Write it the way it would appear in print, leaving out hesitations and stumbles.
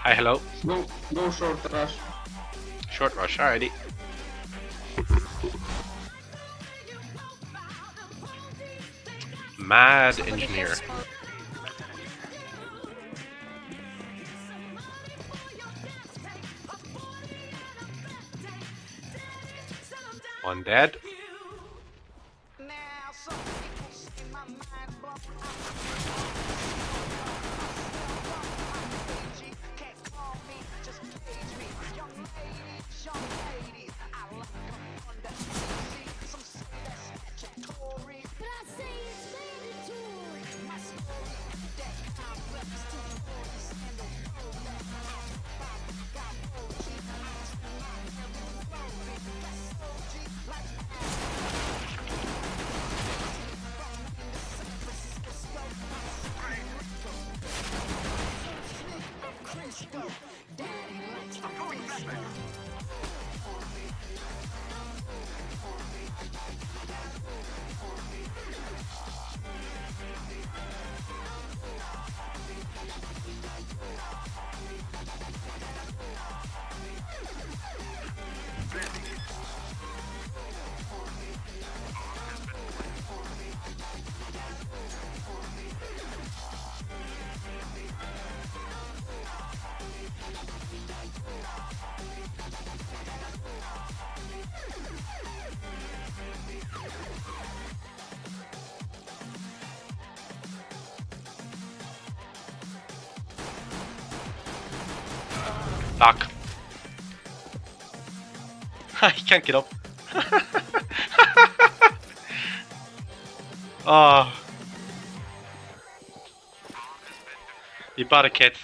Hi, hello. Go short rush. Short rush, alrighty. Mad engineer. One dead. Fuck. He can't get up. Oh. You bought a kit.